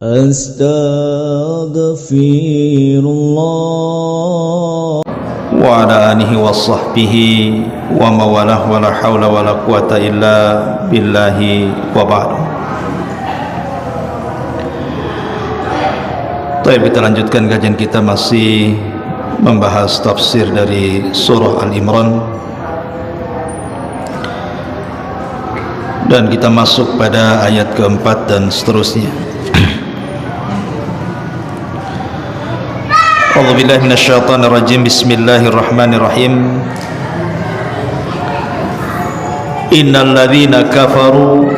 Astaghfirullah wa ala alihi wa sahbihi wa mawalah wa la hawla wa la quwata illa billahi wa ba'du. Baik, kita lanjutkan kajian kita, masih membahas tafsir dari surah Al-Imran, dan kita masuk pada ayat keempat dan seterusnya. A'udzubillahi minasyaitonir rajim. Bismillahirrahmanirrahim. Innal ladzina kafaru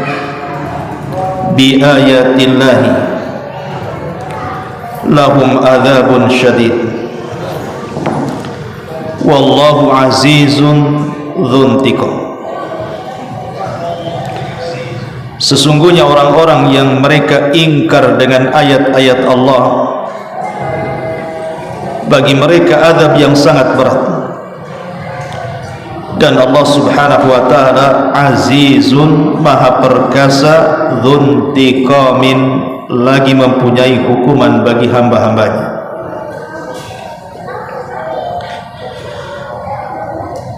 bi ayatillahi lahum adzabun syadid wallahu azizun dzuntiqam. Sesungguhnya orang-orang yang mereka ingkar dengan ayat-ayat Allah, bagi mereka azab yang sangat berat, dan Allah subhanahu wa ta'ala azizun, maha perkasa, dzuntiqamin, lagi mempunyai hukuman bagi hamba-hambanya.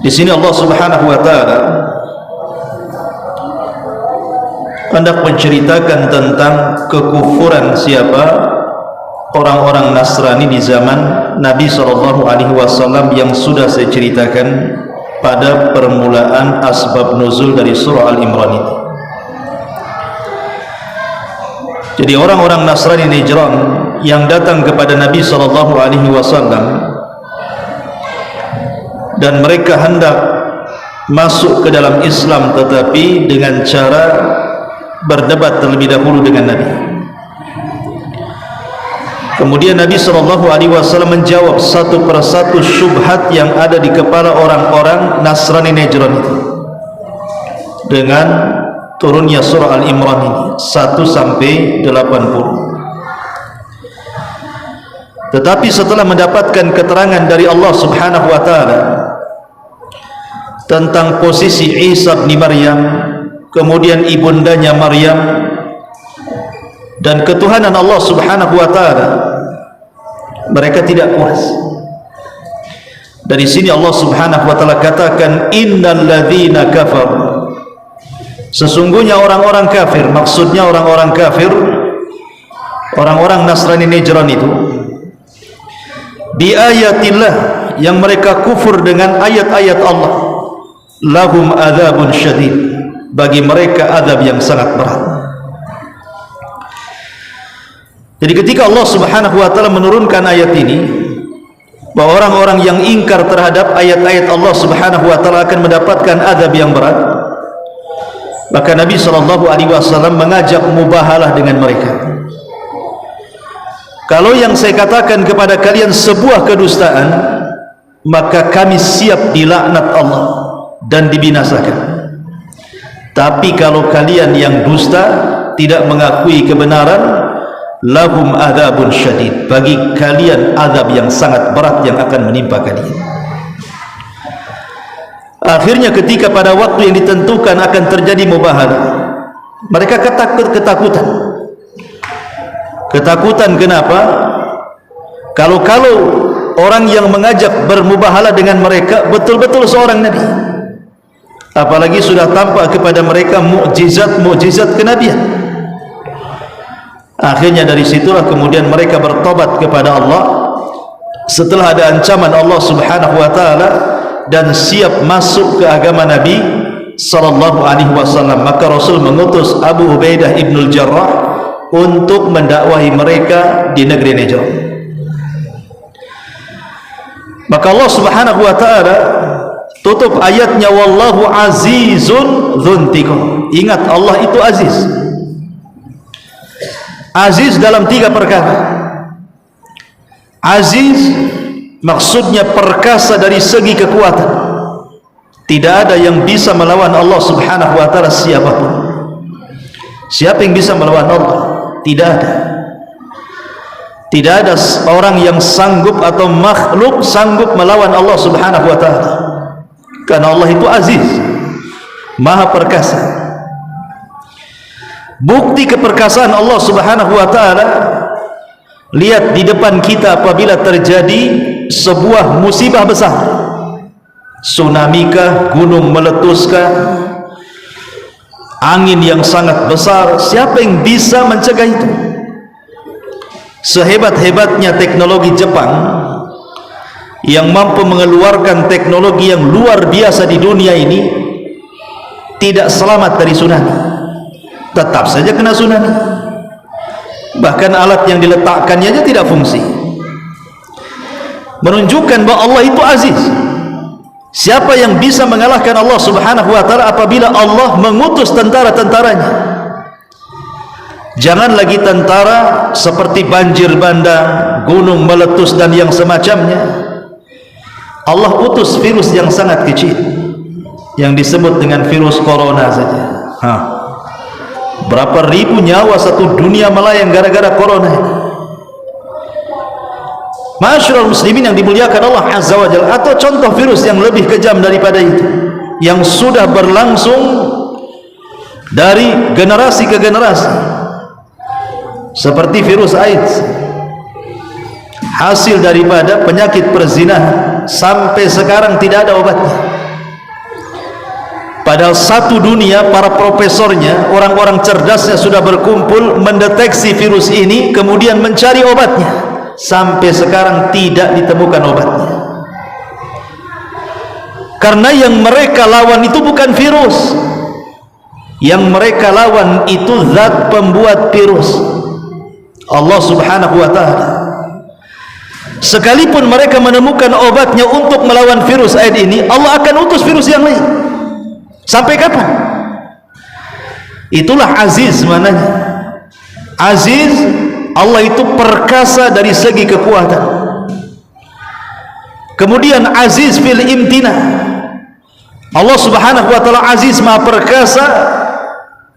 Di sini Allah subhanahu wa ta'ala hendak menceritakan tentang kekufuran siapa? Orang-orang Nasrani di zaman Nabi SAW yang sudah saya ceritakan pada permulaan asbab nuzul dari surah Al-Imran ini. Jadi orang-orang Nasrani Najran yang datang kepada Nabi SAW dan mereka hendak masuk ke dalam Islam, tetapi dengan cara berdebat terlebih dahulu dengan Nabi. Kemudian Nabi SAW menjawab satu persatu syubhat yang ada di kepala orang-orang Nasrani Najran itu dengan turunnya surah Al-Imran ini 1-80. Tetapi setelah mendapatkan keterangan dari Allah subhanahu wa ta'ala tentang posisi Isa bin Maryam, kemudian ibundanya Maryam, dan ketuhanan Allah subhanahu wa ta'ala, mereka tidak puas. Dari sini Allah subhanahu wa ta'ala katakan innal ladzina kafar, sesungguhnya orang-orang kafir, maksudnya orang-orang kafir, orang-orang Nasrani Najran itu, bi ayatillah, yang mereka kufur dengan ayat-ayat Allah, lahum adzabun syadid, bagi mereka azab yang sangat berat. Jadi ketika Allah subhanahu wa ta'ala menurunkan ayat ini, bahwa orang-orang yang ingkar terhadap ayat-ayat Allah subhanahu wa ta'ala akan mendapatkan azab yang berat, maka Nabi SAW mengajak mubahalah dengan mereka. Kalau yang saya katakan kepada kalian sebuah kedustaan, maka kami siap dilaknat Allah dan dibinasakan. Tapi kalau kalian yang dusta, tidak mengakui kebenaran, lahum adzabun syadid, bagi kalian azab yang sangat berat yang akan menimpa kalian. Akhirnya ketika pada waktu yang ditentukan akan terjadi mubahalah, mereka ketakutan. Kenapa? Kalau orang yang mengajak bermubahalah dengan mereka betul-betul seorang nabi, apalagi sudah tampak kepada mereka mukjizat kenabian. Akhirnya dari situlah kemudian mereka bertobat kepada Allah setelah ada ancaman Allah subhanahu wa ta'ala, dan siap masuk ke agama Nabi SAW. Maka Rasul mengutus Abu Ubaidah ibn al-Jarrah untuk mendakwahi mereka di negeri Najran. Maka Allah subhanahu wa ta'ala tutup ayatnya wallahu azizun dzuntiqam. Ingat, Allah itu aziz. Aziz dalam 3 perkara. Aziz maksudnya perkasa dari segi kekuatan. Tidak ada yang bisa melawan Allah subhanahu wa ta'ala siapapun. Siapa yang bisa melawan Allah? Tidak ada. Tidak ada orang yang sanggup atau makhluk sanggup melawan Allah subhanahu wa ta'ala, karena Allah itu aziz, maha perkasa. Bukti keperkasaan Allah Subhanahu wa taala, lihat di depan kita apabila terjadi sebuah musibah besar, tsunami kah, gunung meletuskah, angin yang sangat besar, siapa yang bisa mencegah itu? Sehebat-hebatnya teknologi Jepang yang mampu mengeluarkan teknologi yang luar biasa di dunia ini, tidak selamat dari tsunami, tetap saja kena tsunami. Bahkan alat yang diletakkannya aja tidak fungsi, menunjukkan bahwa Allah itu aziz. Siapa yang bisa mengalahkan Allah Subhanahu wa taala apabila Allah mengutus tentara-tentaranya? Jangan lagi tentara seperti banjir bandang, gunung meletus dan yang semacamnya. Allah utus virus yang sangat kecil yang disebut dengan virus corona saja. Berapa ribu nyawa satu dunia melayang gara-gara corona ini. Ma'asyiral muslimin yang dimuliakan Allah Azza wa Jalla. Atau contoh virus yang lebih kejam daripada itu, yang sudah berlangsung dari generasi ke generasi, seperti virus AIDS, hasil daripada penyakit perzinahan, sampai sekarang tidak ada obatnya. Padahal satu dunia para profesornya, orang-orang cerdasnya sudah berkumpul mendeteksi virus ini, kemudian mencari obatnya. Sampai sekarang tidak ditemukan obatnya. Karena yang mereka lawan itu bukan virus, yang mereka lawan itu zat pembuat virus, Allah Subhanahu wa ta'ala. Sekalipun mereka menemukan obatnya untuk melawan virus AIDS ini, Allah akan utus virus yang lain. Sampai kapan? Itulah aziz mananya. Aziz, Allah itu perkasa dari segi kekuatan. Kemudian aziz fil imtina, Allah Subhanahu wa ta'ala aziz, maha perkasa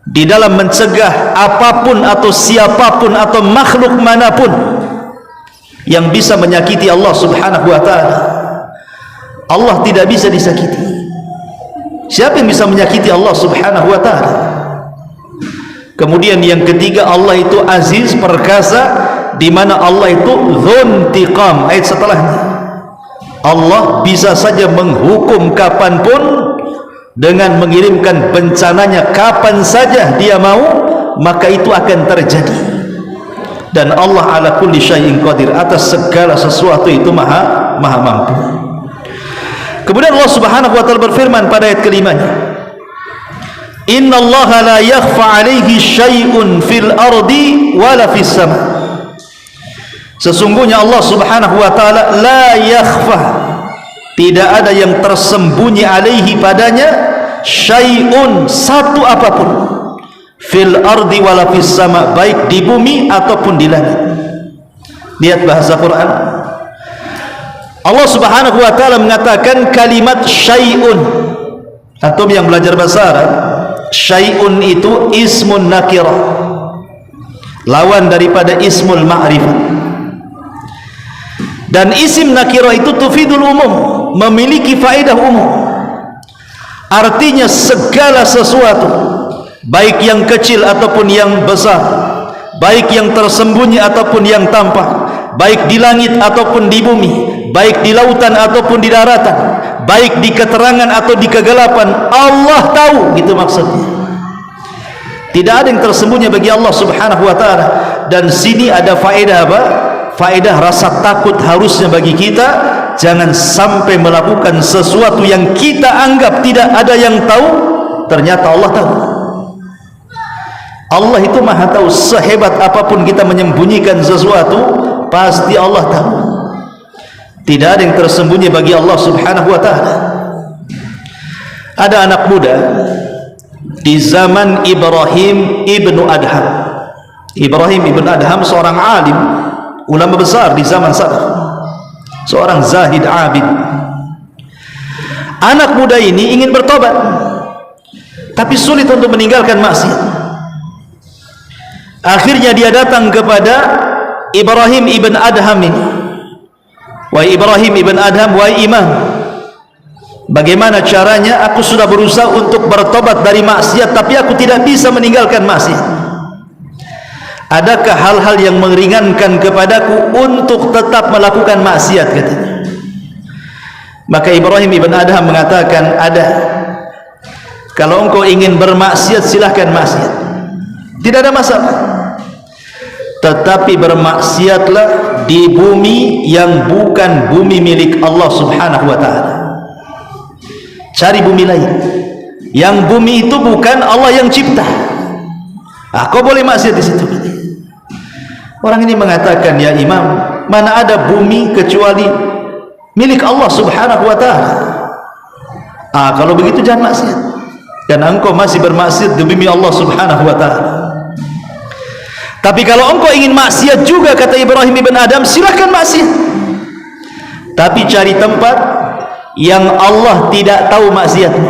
di dalam mencegah apapun atau siapapun atau makhluk manapun yang bisa menyakiti Allah Subhanahu wa ta'ala. Allah tidak bisa disakiti. Siapa yang bisa menyakiti Allah Subhanahu wa ta'ala? Kemudian yang ketiga, Allah itu aziz, perkasa, di mana Allah itu dzuntiqam. Ayat setelahnya, Allah bisa saja menghukum kapanpun dengan mengirimkan bencananya kapan saja dia mau, maka itu akan terjadi. Dan Allah ala kulli syai'in qadir, atas segala sesuatu itu maha mampu. Kemudian Allah Subhanahu wa ta'ala berfirman pada ayat kelimanya, Inna Allah la yakhfa alaihi syai'un fil ardi wala fis sama. Sesungguhnya Allah Subhanahu wa ta'ala la yakhfa, tidak ada yang tersembunyi alaihi padanya, syai'un, satu apapun, fil ardi wala fis sama, baik di bumi ataupun di langit. Lihat bahasa Quran, Allah Subhanahu wa ta'ala mengatakan kalimat syai'un. Antum yang belajar bahasa Arab, syai'un itu ismun nakirah, lawan daripada ismul ma'rifah. Dan isim nakirah itu tufidul umum, memiliki faedah umum. Artinya segala sesuatu, baik yang kecil ataupun yang besar, baik yang tersembunyi ataupun yang tampak, baik di langit ataupun di bumi, baik di lautan ataupun di daratan, baik di keterangan atau di kegelapan, Allah tahu, gitu maksudnya. Tidak ada yang tersembunyi bagi Allah Subhanahu wa ta'ala. Dan sini ada faedah apa? Faedah rasa takut harusnya bagi kita, jangan sampai melakukan sesuatu yang kita anggap tidak ada yang tahu, ternyata Allah tahu. Allah itu maha tahu. Sehebat apapun kita menyembunyikan sesuatu, pasti Allah tahu. Tidak ada yang tersembunyi bagi Allah Subhanahu wa ta'ala. Ada anak muda di zaman Ibrahim ibnu Adham. Ibrahim ibnu Adham seorang alim, ulama besar di zaman salaf, seorang zahid abid. Anak muda ini ingin bertobat, tapi sulit untuk meninggalkan maksiat. Akhirnya dia datang kepada Ibrahim ibn Adham ini. Wahai Ibrahim ibn Adham, wahai imam, bagaimana caranya? Aku sudah berusaha untuk bertobat dari maksiat, tapi aku tidak bisa meninggalkan maksiat. adakah hal-hal yang meringankan kepadaku untuk tetap melakukan maksiat, katanya. Maka Ibrahim ibn Adham mengatakan, ada. Kalau engkau ingin bermaksiat, silahkan maksiat, tidak ada masalah. Tetapi bermaksiatlah di bumi yang bukan bumi milik Allah subhanahu wa ta'ala. Cari bumi lain yang bumi itu bukan Allah yang cipta. Kau boleh maksiat di situ. Orang ini mengatakan, ya Imam, mana ada bumi kecuali milik Allah subhanahu wa ta'ala. Kalau begitu jangan maksiat, karena engkau masih bermaksiat di bumi Allah subhanahu wa ta'ala. Tapi kalau engkau ingin maksiat juga, kata Ibrahim ibn Adham, silahkan maksiat, tapi cari tempat yang Allah tidak tahu maksiatmu.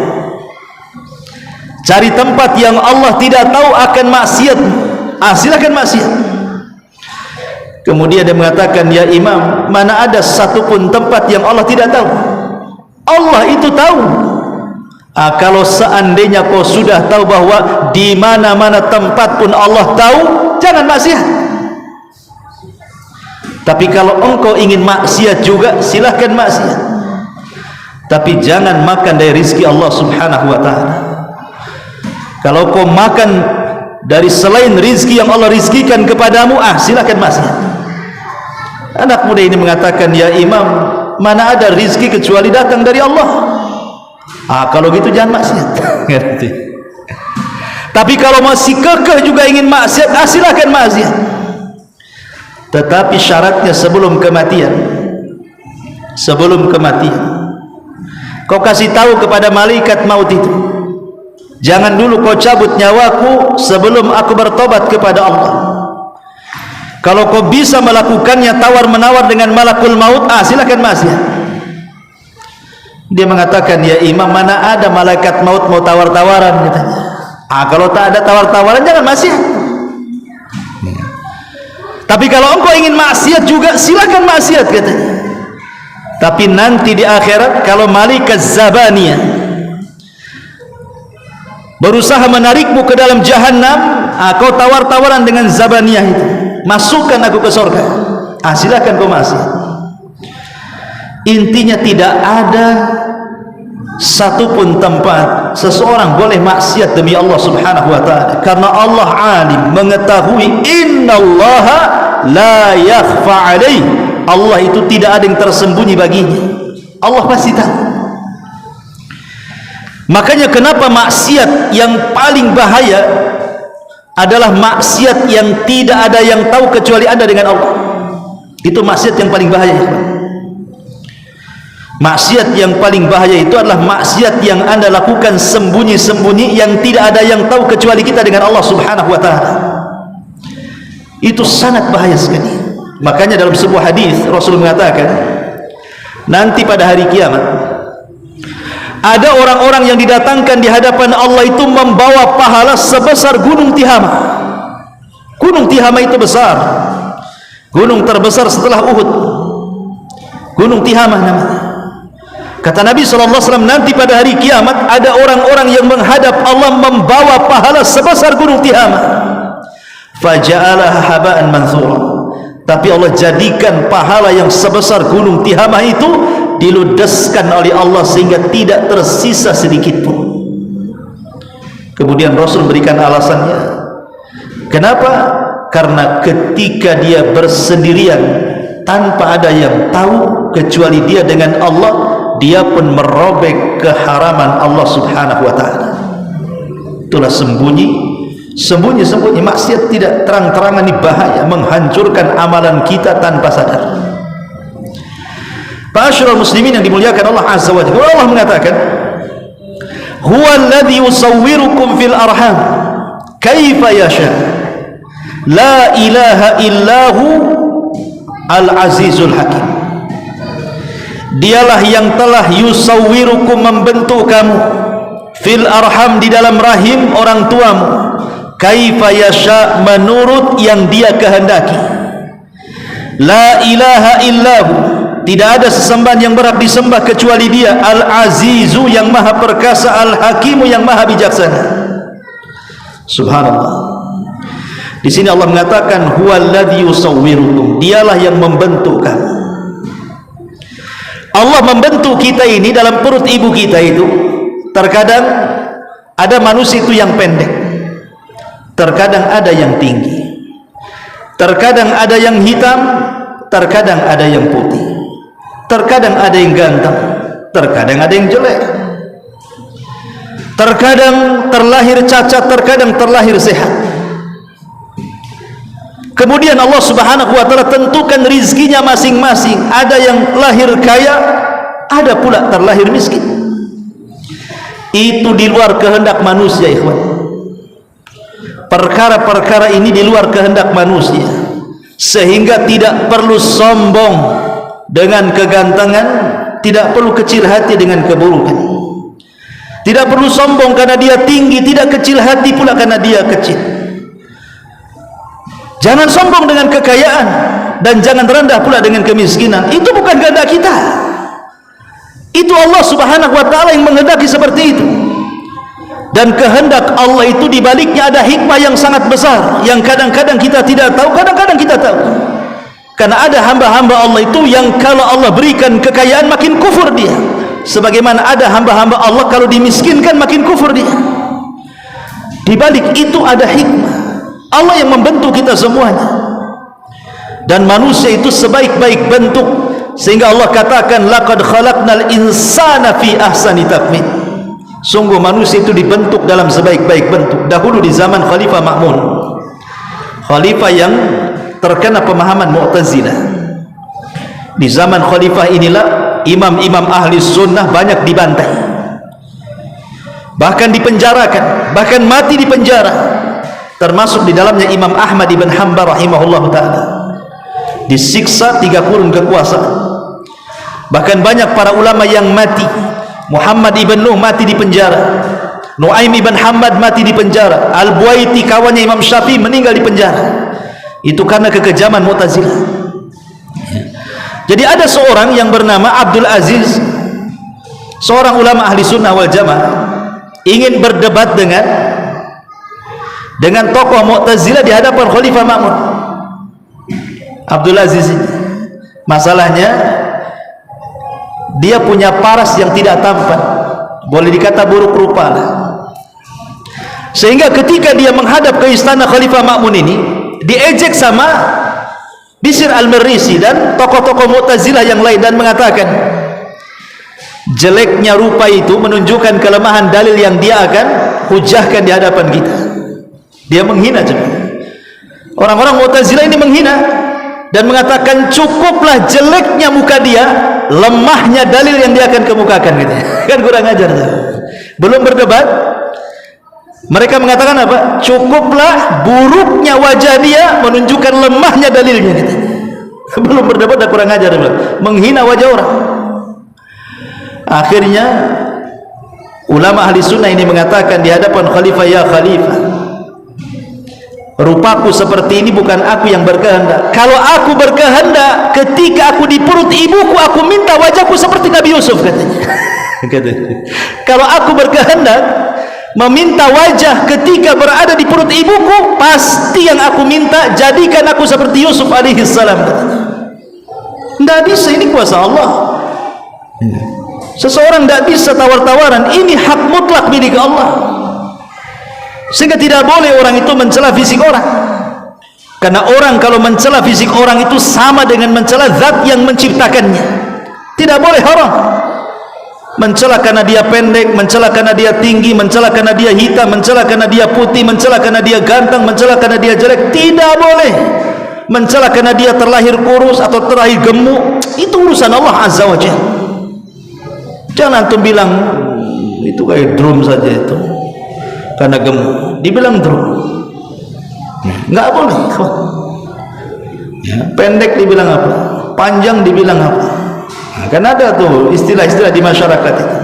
Cari tempat yang Allah tidak tahu akan maksiatmu. Silahkan maksiat. Kemudian dia mengatakan, ya Imam, mana ada satupun tempat yang Allah tidak tahu? Allah itu tahu. Kalau seandainya kau sudah tahu bahwa di mana-mana tempat pun Allah tahu, jangan maksiat. Tapi kalau engkau ingin maksiat juga, silahkan maksiat, tapi jangan makan dari rizki Allah subhanahu wa ta'ala. Kalau kau makan dari selain rizki yang Allah rizkikan kepadamu, silahkan maksiat. Anak muda ini mengatakan, ya Imam, mana ada rizki kecuali datang dari Allah. Kalau gitu jangan maksiat. Tapi kalau masih kekeh juga ingin maksiat, silahkan maksiat, tetapi syaratnya sebelum kematian. Sebelum kematian kau kasih tahu kepada malaikat maut itu, jangan dulu kau cabut nyawaku sebelum aku bertobat kepada Allah. Kalau kau bisa melakukannya tawar-menawar dengan malakul maut, silakan maksiat. Dia mengatakan, ya Imam, mana ada malaikat maut mau tawar-tawaran, katanya. Kalau tak ada tawar-tawaran, jangan maksiat. Tapi kalau engkau ingin maksiat juga, silakan maksiat, katanya. Tapi nanti di akhirat, kalau malaikat Zabaniyah berusaha menarikmu ke dalam jahannam, kau tawar-tawaran dengan Zabaniyah itu, masukkan aku ke surga, silakan kau maksiat. Intinya tidak ada satupun tempat seseorang boleh maksiat demi Allah subhanahu wa ta'ala, karena Allah alim, mengetahui, innallaha la yakhfa alaih, Allah itu tidak ada yang tersembunyi baginya, Allah pasti tahu. Makanya kenapa maksiat yang paling bahaya adalah maksiat yang tidak ada yang tahu kecuali Anda dengan Allah. Itu maksiat yang paling bahaya. Maksiat yang paling bahaya itu adalah maksiat yang Anda lakukan sembunyi-sembunyi, yang tidak ada yang tahu kecuali kita dengan Allah subhanahu wa ta'ala. Itu sangat bahaya sekali. Makanya dalam sebuah hadis Rasul mengatakan, nanti pada hari kiamat ada orang-orang yang didatangkan di hadapan Allah itu membawa pahala sebesar gunung Tihama. Gunung Tihama itu besar, gunung terbesar setelah Uhud, Gunung Tihama namanya. Kata Nabi SAW, nanti pada hari kiamat ada orang-orang yang menghadap Allah membawa pahala sebesar gunung Tihama. Faja'alaha haba'an manthura, tapi Allah jadikan pahala yang sebesar gunung Tihama itu diludeskan oleh Allah sehingga tidak tersisa sedikit pun. Kemudian Rasul berikan alasannya. Kenapa? Karena ketika dia bersendirian tanpa ada yang tahu kecuali dia dengan Allah, dia pun merobek keharaman Allah subhanahu wa ta'ala. Itulah sembunyi maksiat tidak terang-terangan, ini bahaya, menghancurkan amalan kita tanpa sadar. Ma'asyiral muslimin yang dimuliakan Allah azza wa jalla, Allah mengatakan, huwa alladhi yusawwirukum fil arham kaifa yasha, la ilaha illahu al-azizul hakim. Dialah yang telah yusawwirukum, membentuk kamu, fil arham, di dalam rahim orang tuamu, kaifa yasha, menurut yang dia kehendaki. La ilaha illahu, tidak ada sesembahan yang berhak disembah kecuali dia, al-azizu, yang maha perkasa, al-hakimu, yang maha bijaksana. Subhanallah. Di sini Allah mengatakan huwallazi yusawwirukum, dialah yang membentuk kamu. Allah membentuk kita ini dalam perut ibu kita itu. Terkadang ada manusia itu yang pendek, terkadang ada yang tinggi, terkadang ada yang hitam, terkadang ada yang putih, terkadang ada yang ganteng, terkadang ada yang jelek, terkadang terlahir cacat, terkadang terlahir sehat. Kemudian Allah Subhanahu wa taala tentukan rizkinya masing-masing. Ada yang lahir kaya, ada pula terlahir miskin. Itu di luar kehendak manusia, ikhwan. Perkara-perkara ini di luar kehendak manusia, sehingga tidak perlu sombong dengan kegantengan, tidak perlu kecil hati dengan keburukan. Tidak perlu sombong karena dia tinggi, tidak kecil hati pula karena dia kecil. Jangan sombong dengan kekayaan dan jangan rendah pula dengan kemiskinan. Itu bukan kehendak kita. Itu Allah Subhanahu wa taala yang menghendaki seperti itu. Dan kehendak Allah itu dibaliknya ada hikmah yang sangat besar, yang kadang-kadang kita tidak tahu, kadang-kadang kita tahu. Karena ada hamba-hamba Allah itu yang kalau Allah berikan kekayaan makin kufur dia, sebagaimana ada hamba-hamba Allah kalau dimiskinkan makin kufur dia. Dibalik itu ada hikmah. Allah yang membentuk kita semuanya, dan manusia itu sebaik-baik bentuk, sehingga Allah katakan laqad khalaqnal insana fi ahsani taqwim. Sungguh manusia itu dibentuk dalam sebaik-baik bentuk. Dahulu di zaman Khalifah Ma'mun, khalifah yang terkena pemahaman Mu'tazilah, di zaman khalifah inilah imam-imam ahli sunnah banyak dibantai, bahkan dipenjarakan, bahkan mati di penjara. Termasuk di dalamnya Imam Ahmad ibn Hanbal rahimahullah ta'ala, disiksa 3 kurun kekuasaan. Bahkan banyak para ulama yang mati. Muhammad ibn Nuh mati di penjara, Nuaim ibn Hamad mati di penjara, Al-Buaiti kawannya Imam Syafi'i meninggal di penjara. Itu karena kekejaman Mu'tazilah. Jadi ada seorang yang bernama Abdul Aziz, seorang ulama ahli sunnah wal jamaah, ingin berdebat dengan tokoh Mu'tazilah di hadapan Khalifah Ma'mun. Abdul Aziz ini, masalahnya dia punya paras yang tidak tampan, boleh dikata buruk rupa lah. Sehingga ketika dia menghadap ke istana Khalifah Ma'mun ini, diejek sama Bishr al-Marisi dan tokoh-tokoh Mu'tazilah yang lain, dan mengatakan jeleknya rupa itu menunjukkan kelemahan dalil yang dia akan hujahkan di hadapan kita. Dia menghina juga. Orang-orang Mu'tazilah ini menghina dan mengatakan cukuplah jeleknya muka dia, lemahnya dalil yang dia akan kemukakan gitu. Kan kurang ajar tuh. Belum berdebat, mereka mengatakan apa? Cukuplah buruknya wajah dia menunjukkan lemahnya dalilnya gitu. Belum berdebat dah kurang ajar, menghina wajah orang. Akhirnya ulama ahli sunnah ini mengatakan di hadapan khalifah, ya khalifah, rupaku seperti ini bukan aku yang berkehendak. Kalau aku berkehendak, ketika aku di perut ibuku, aku minta wajahku seperti Nabi Yusuf, katanya. Kalau aku berkehendak meminta wajah ketika berada di perut ibuku, pasti yang aku minta jadikan aku seperti Yusuf alaihi salam, katanya. Tidak bisa, ini kuasa Allah. Seseorang tidak bisa tawar-tawaran, ini hak mutlak milik Allah. Sehingga tidak boleh orang itu mencela fisik orang, karena orang kalau mencela fisik orang itu sama dengan mencela zat yang menciptakannya. Tidak boleh haram mencela karena dia pendek, mencela karena dia tinggi, mencela karena dia hitam, mencela karena dia putih, mencela karena dia ganteng, mencela karena dia jelek. Tidak boleh mencela karena dia terlahir kurus atau terlahir gemuk. Itu urusan Allah Azza wa Jalla. Jangan antum bilang itu kayak drum saja itu, karena gemuk dibilang drum, nggak boleh. Ya, pendek dibilang apa, panjang dibilang apa. Nah, kan ada tuh istilah-istilah di masyarakat itu.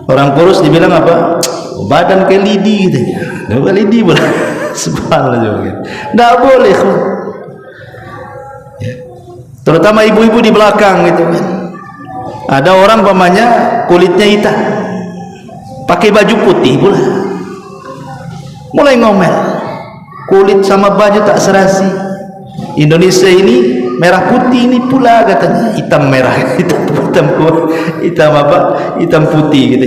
Orang kurus dibilang apa, badan kayak lidi gitu ya, kayak lidi boleh. Subhanallah juga. Nggak boleh. Ya. Terutama ibu-ibu di belakang gitu kan. Ada orang pamannya kulitnya hitam, pakai baju putih pula, mulai ngomel. kulit sama baju tak serasi. Indonesia ini merah putih ini pula katanya, hitam merah, hitam apa? Hitam putih gitu.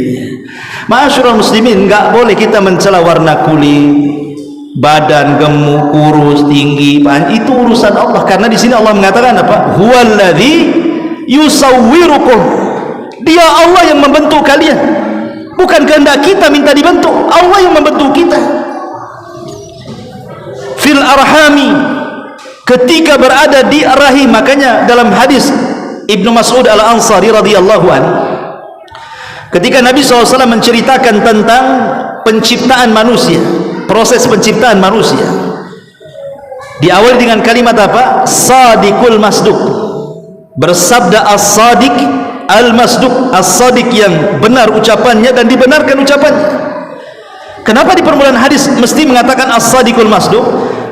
Ma'asyiral muslimin, enggak boleh kita mencela warna kulit, badan gemuk, kurus, tinggi, itu urusan Allah. Karena di sini Allah mengatakan apa? Huwallazi yusawwirukum. Dia Allah yang membentuk kalian. Bukan kehendak kita minta dibentuk, Allah yang membentuk kita. Fil arhami, ketika berada di rahim. Makanya dalam hadis Ibnu Mas'ud Al-Ansari radhiyallahu anhu, ketika Nabi SAW menceritakan tentang penciptaan manusia, proses penciptaan manusia, diawali dengan kalimat apa? Sadiqul masduq. Bersabda as-sadiq al-masduq, as-sadiq yang benar ucapannya dan dibenarkan ucapannya. Kenapa di permulaan hadis mesti mengatakan as-sadiqul masduq?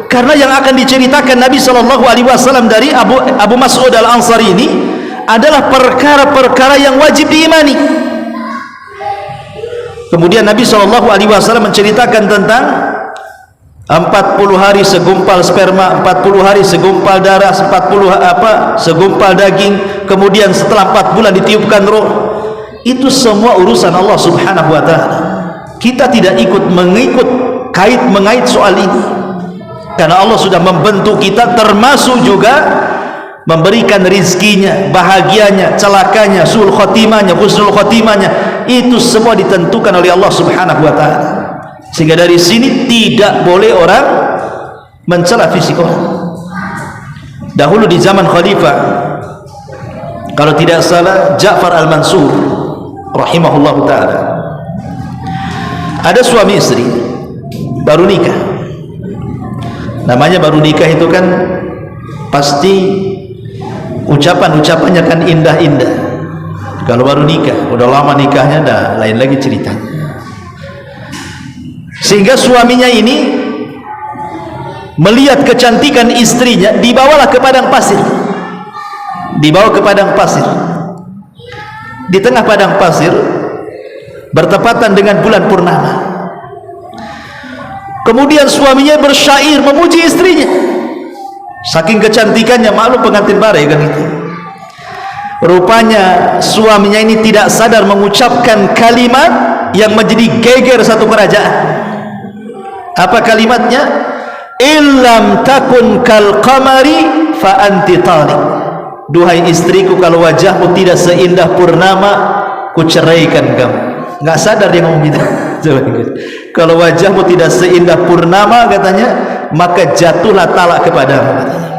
Karena yang akan diceritakan Nabi SAW dari Abu Mas'ud Al-Ansari ini adalah perkara-perkara yang wajib diimani. Kemudian Nabi SAW menceritakan tentang 40 hari segumpal sperma, 40 hari segumpal darah, 40 segumpal daging, kemudian setelah 4 bulan ditiupkan roh. Itu semua urusan Allah Subhanahu wa ta'ala. Kita tidak mengait soal ini, karena Allah sudah membentuk kita, termasuk juga memberikan rizkinya, bahagianya, celakanya, sul khotimahnya, husnul khotimahnya. Itu semua ditentukan oleh Allah Subhanahu wa ta'ala. Sehingga dari sini tidak boleh orang mencela fisik orang. Dahulu di zaman khalifah, kalau tidak salah Ja'far Al-Mansur rahimahullah ta'ala, ada suami istri baru nikah. Namanya baru nikah itu kan pasti ucapan-ucapannya kan indah-indah. Kalau baru nikah, udah lama nikahnya dah lain lagi ceritanya. Sehingga suaminya ini melihat kecantikan istrinya, dibawalah ke padang pasir. Dibawa ke padang pasir. Di tengah padang pasir bertepatan dengan bulan purnama. Kemudian suaminya bersyair memuji istrinya. Saking kecantikannya, maklum pengantin bare kan itu. Rupanya suaminya ini tidak sadar mengucapkan kalimat yang menjadi geger satu kerajaan. Apa kalimatnya? Illam takun kal qamari fa anti taliq. Duhai istriku, kalau wajahmu tidak seindah purnama, ku ceraikan kamu. Enggak sadar dia ngomong gitu. Kalau wajahmu tidak seindah purnama katanya, maka jatuhlah talak kepadamu katanya.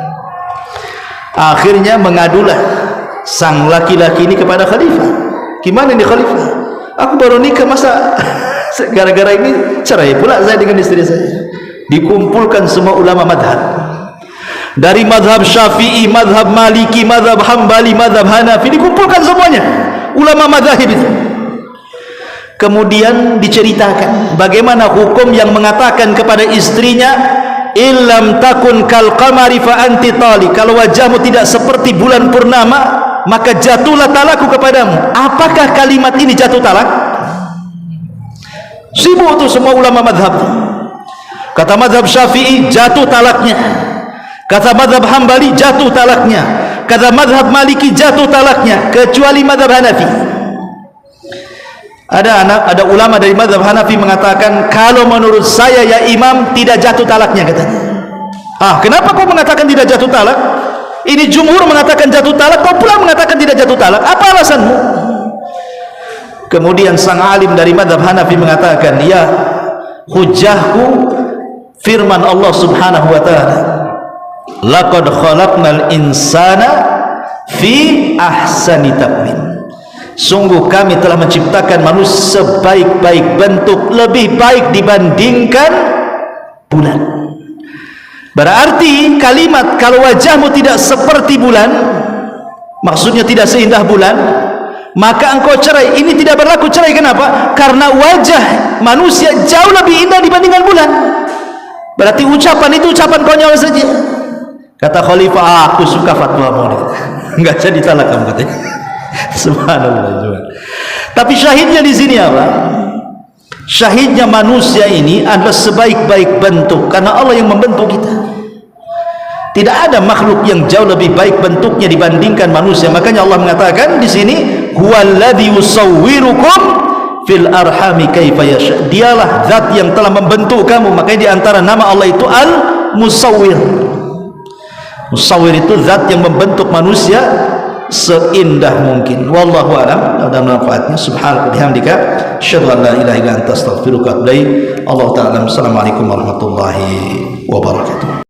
Akhirnya mengadulah sang laki-laki ini kepada khalifah. Gimana ini khalifah? Aku baru nikah, masa gara-gara ini cerai pula saya dengan istri saya. Dikumpulkan semua ulama madhab, dari madhab Syafi'i, madhab Maliki, madhab Hambali, madhab Hanafi, dikumpulkan semuanya ulama madhab itu. Kemudian diceritakan bagaimana hukum yang mengatakan kepada istrinya, illam takun kal qamari fa anti tali, kalau wajahmu tidak seperti bulan purnama, maka jatuhlah talakku kepadamu. Apakah kalimat ini jatuh talak? Sibuk itu semua ulama madhab. Kata madhab Syafi'i, jatuh talaknya. Kata madhab Hambali, jatuh talaknya. Kata madhab Maliki, jatuh talaknya, kecuali madhab Hanafi. Ada ulama dari madhab Hanafi mengatakan, kalau menurut saya ya imam, tidak jatuh talaknya katanya. Kenapa kau mengatakan tidak jatuh talak? Ini jumhur mengatakan jatuh talak, kau pula mengatakan tidak jatuh talak. Apa alasanmu? Kemudian sang alim dari madhab Hanafi mengatakan, ya, hujahku firman Allah Subhanahu wa ta'ala, laqad khalaqnal insana fi ahsani taqwim. Sungguh kami telah menciptakan manusia sebaik-baik bentuk, lebih baik dibandingkan bulan. Berarti kalimat kalau wajahmu tidak seperti bulan, maksudnya tidak seindah bulan, maka engkau cerai. Ini tidak berlaku cerai. Kenapa? Karena wajah manusia jauh lebih indah dibandingkan bulan. Berarti ucapan itu ucapan konyol saja. Kata khalifah, aku suka fatwamu. Enggak jadi talak kamu katanya. Subhanallah. Tapi syahidnya di sini apa? Syahidnya manusia ini adalah sebaik-baik bentuk, karena Allah yang membentuk kita. Tidak ada makhluk yang jauh lebih baik bentuknya dibandingkan manusia. Makanya Allah mengatakan di sini, huwallazi yusawwirukum fil arhami kaifa yasha. Dialah zat yang telah membentuk kamu. Makanya di antara nama Allah itu Al-Musawwir. Musawwir itu zat yang membentuk manusia seindah mungkin. Wallahu a'lam. Dan manfaatnya subhanaka bihamdika asyhadu an la ilaha illa anta astaghfiruka wa atubu ilaik. Allah taala. Assalamualaikum warahmatullahi wabarakatuh.